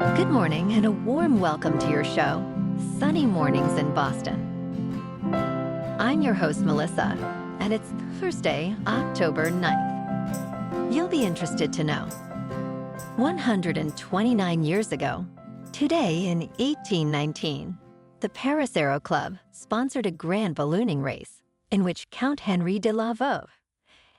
Good morning and a warm welcome to your show, Sunny Mornings in Boston. I'm your host, Melissa, and it's Thursday, October 9th. You'll be interested to know. 129 years ago, today in 1819, the Paris Aero Club sponsored a grand ballooning race in which Count Henri de la Veuve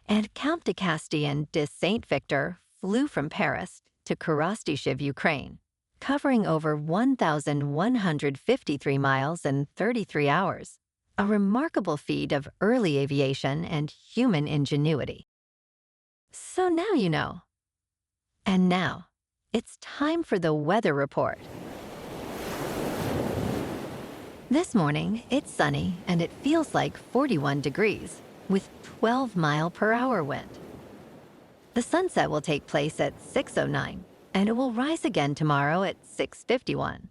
and Count de Castillon de Saint-Victor flew from Paris to Korostyshev, Ukraine, covering over 1,153 miles in 33 hours, a remarkable feat of early aviation and human ingenuity. So now you know. And now, it's time for the weather report. This morning, it's sunny and it feels like 41 degrees with 12-mile-per-hour wind. The sunset will take place at 6:09 and it will rise again tomorrow at 6:51.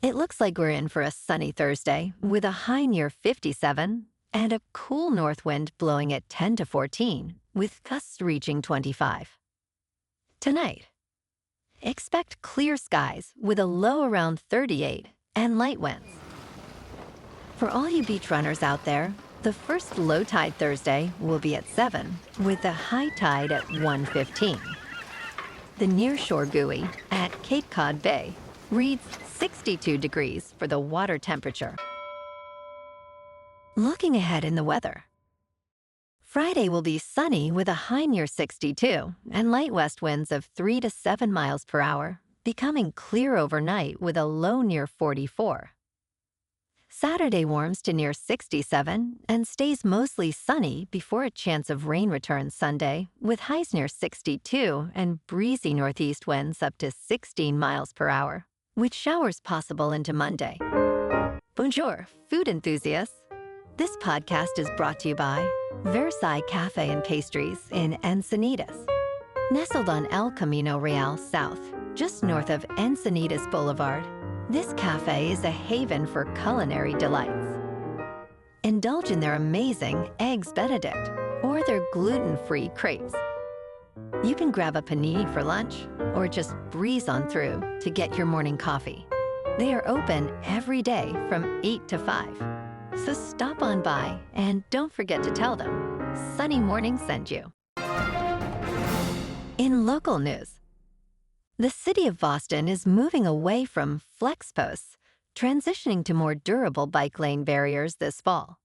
It looks like we're in for a sunny Thursday with a high near 57 and a cool north wind blowing at 10 to 14 with gusts reaching 25. Tonight, expect clear skies with a low around 38 and light winds. For all you beach runners out there, the first low tide Thursday will be at 7 with the high tide at 1:15. The nearshore buoy at Cape Cod Bay reads 62 degrees for the water temperature. Looking ahead in the weather. Friday will be sunny with a high near 62 and light west winds of 3 to 7 miles per hour, becoming clear overnight with a low near 44. Saturday warms to near 67 and stays mostly sunny before a chance of rain returns Sunday with highs near 62 and breezy northeast winds up to 16 miles per hour, with showers possible into Monday. Bonjour, food enthusiasts. This podcast is brought to you by Versailles Cafe and Pastries in Encinitas. Nestled on El Camino Real South, just north of Encinitas Boulevard, this cafe is a haven for culinary delights. Indulge in their amazing Eggs Benedict or their gluten-free crepes. You can grab a panini for lunch or just breeze on through to get your morning coffee. They are open every day from 8 to 5. So stop on by and don't forget to tell them Sunny Morning sent you. In local news, the city of Boston is moving away from flexposts, transitioning to more durable bike lane barriers this fall.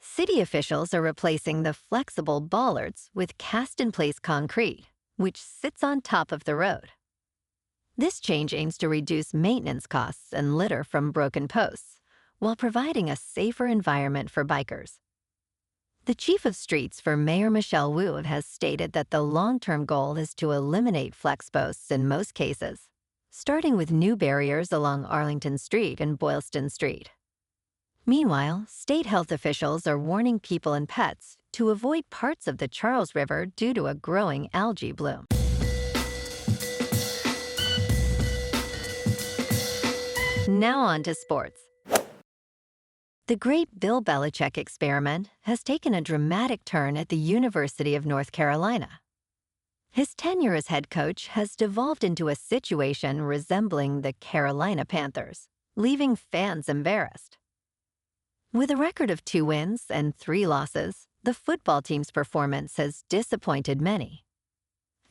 City officials are replacing the flexible bollards with cast-in-place concrete, which sits on top of the road. This change aims to reduce maintenance costs and litter from broken posts, while providing a safer environment for bikers. The chief of streets for Mayor Michelle Wu has stated that the long-term goal is to eliminate flex posts in most cases, starting with new barriers along Arlington Street and Boylston Street. Meanwhile, state health officials are warning people and pets to avoid parts of the Charles River due to a growing algae bloom. Now on to sports. The great Bill Belichick experiment has taken a dramatic turn at the University of North Carolina. His tenure as head coach has devolved into a situation resembling the Carolina Panthers, leaving fans embarrassed. With a record of 2 wins and 3 losses, the football team's performance has disappointed many.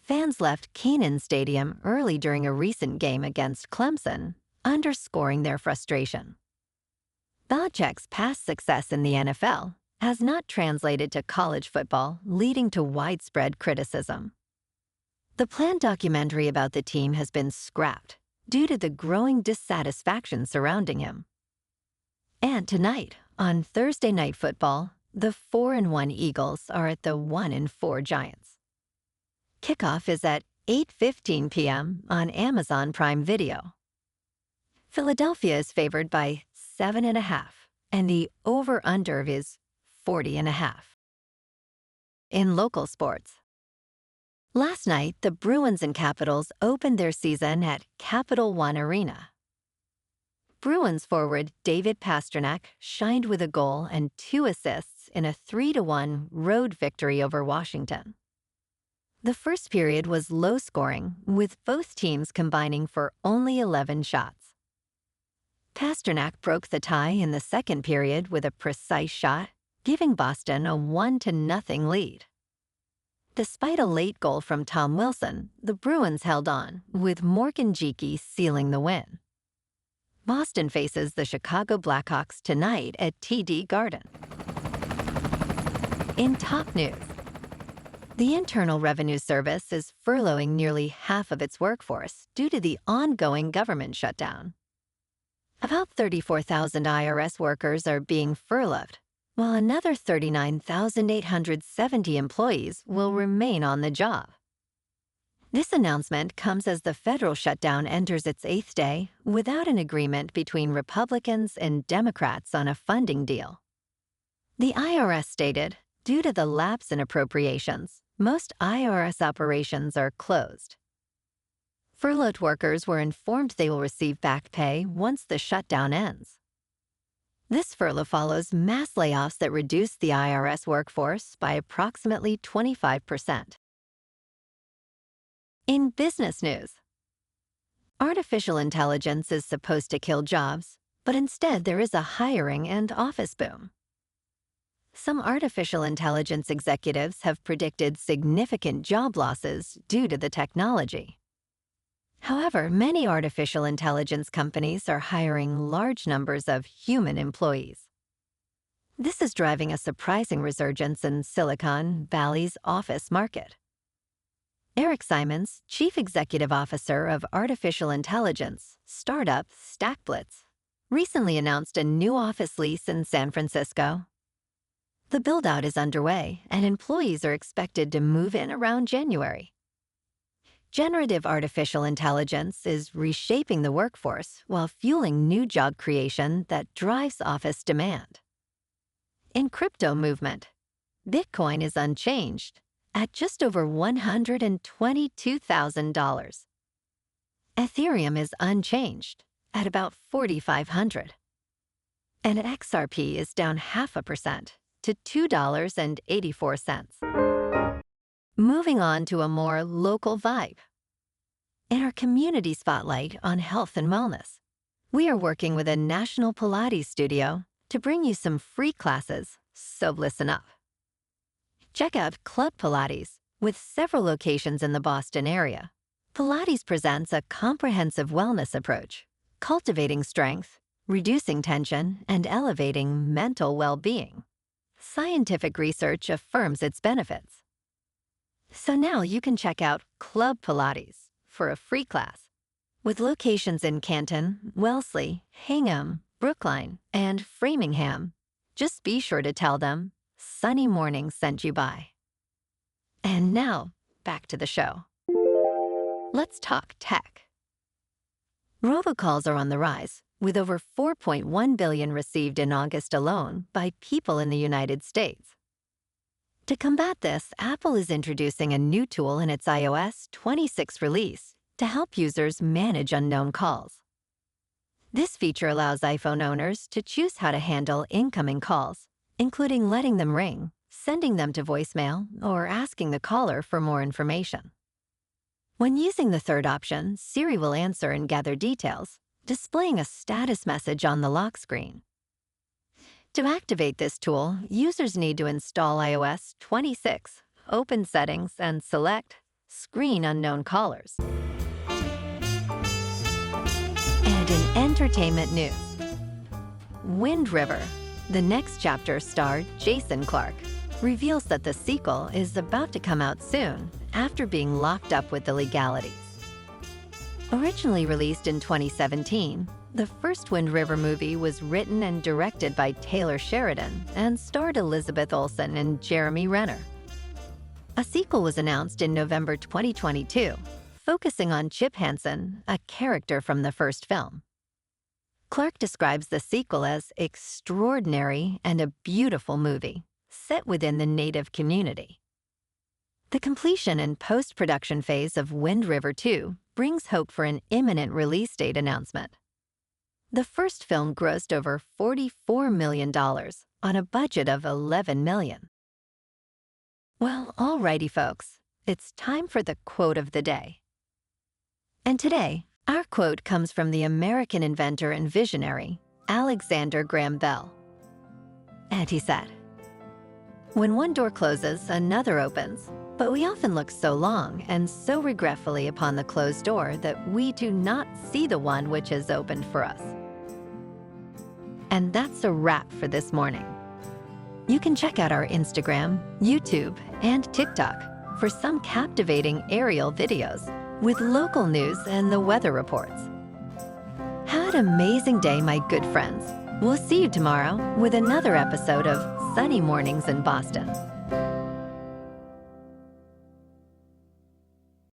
Fans left Kenan Stadium early during a recent game against Clemson, underscoring their frustration. Belichick's past success in the NFL has not translated to college football, leading to widespread criticism. The planned documentary about the team has been scrapped due to the growing dissatisfaction surrounding him. And tonight, on Thursday Night Football, the 4-1 Eagles are at the 1-4 Giants. Kickoff is at 8:15 p.m. on Amazon Prime Video. Philadelphia is favored by 7.5, and the over-under is 40.5. In local sports. Last night, the Bruins and Capitals opened their season at Capital One Arena. Bruins forward David Pastrnak shined with a goal and 2 assists in a 3-1 road victory over Washington. The first period was low-scoring, with both teams combining for only 11 shots. Pastrnak broke the tie in the second period with a precise shot, giving Boston a 1-0 lead. Despite a late goal from Tom Wilson, the Bruins held on, with Morgan Geekie sealing the win. Boston faces the Chicago Blackhawks tonight at TD Garden. In top news, the Internal Revenue Service is furloughing nearly half of its workforce due to the ongoing government shutdown. About 34,000 IRS workers are being furloughed, while another 39,870 employees will remain on the job. This announcement comes as the federal shutdown enters its 8th day without an agreement between Republicans and Democrats on a funding deal. The IRS stated, due to the lapse in appropriations, most IRS operations are closed. Furloughed workers were informed they will receive back pay once the shutdown ends. This furlough follows mass layoffs that reduced the IRS workforce by approximately 25%. In business news, artificial intelligence is supposed to kill jobs, but instead there is a hiring and office boom. Some artificial intelligence executives have predicted significant job losses due to the technology. However, many artificial intelligence companies are hiring large numbers of human employees. This is driving a surprising resurgence in Silicon Valley's office market. Eric Simons, Chief Executive Officer of artificial intelligence startup StackBlitz, recently announced a new office lease in San Francisco. The build-out is underway, and employees are expected to move in around January. Generative artificial intelligence is reshaping the workforce while fueling new job creation that drives office demand. In crypto movement, Bitcoin is unchanged at just over $122,000. Ethereum is unchanged at about $4,500. And XRP is down 0.5% to $2.84. Moving on to a more local vibe. In our community spotlight on health and wellness, we are working with a national Pilates studio to bring you some free classes, so listen up. Check out Club Pilates, with several locations in the Boston area. Pilates presents a comprehensive wellness approach, cultivating strength, reducing tension, and elevating mental well-being. Scientific research affirms its benefits. So now you can check out Club Pilates for a free class. With locations in Canton, Wellesley, Hingham, Brookline, and Framingham, just be sure to tell them Sunny Morning sent you by. And now, back to the show. Let's talk tech. Robocalls are on the rise, with over 4.1 billion received in August alone by people in the United States. To combat this, Apple is introducing a new tool in its iOS 26 release to help users manage unknown calls. This feature allows iPhone owners to choose how to handle incoming calls, including letting them ring, sending them to voicemail, or asking the caller for more information. When using the third option, Siri will answer and gather details, displaying a status message on the lock screen. To activate this tool, users need to install iOS 26, open Settings, and select Screen Unknown Callers. And in entertainment news, Wind River, the next chapter star Jason Clarke, reveals that the sequel is about to come out soon after being locked up with the legalities. Originally released in 2017, the first Wind River movie was written and directed by Taylor Sheridan and starred Elizabeth Olsen and Jeremy Renner. A sequel was announced in November 2022, focusing on Chip Hansen, a character from the first film. Clarke describes the sequel as extraordinary and a beautiful movie, set within the Native community. The completion and post-production phase of Wind River 2 brings hope for an imminent release date announcement. The first film grossed over $44 million on a budget of $11 million. Well, alrighty folks, it's time for the quote of the day. And today, our quote comes from the American inventor and visionary, Alexander Graham Bell. And he said, "When one door closes, another opens, but we often look so long and so regretfully upon the closed door that we do not see the one which is opened for us." And that's a wrap for this morning. You can check out our Instagram, YouTube, and TikTok for some captivating aerial videos with local news and the weather reports. Have an amazing day, my good friends. We'll see you tomorrow with another episode of Sunny Mornings in Boston.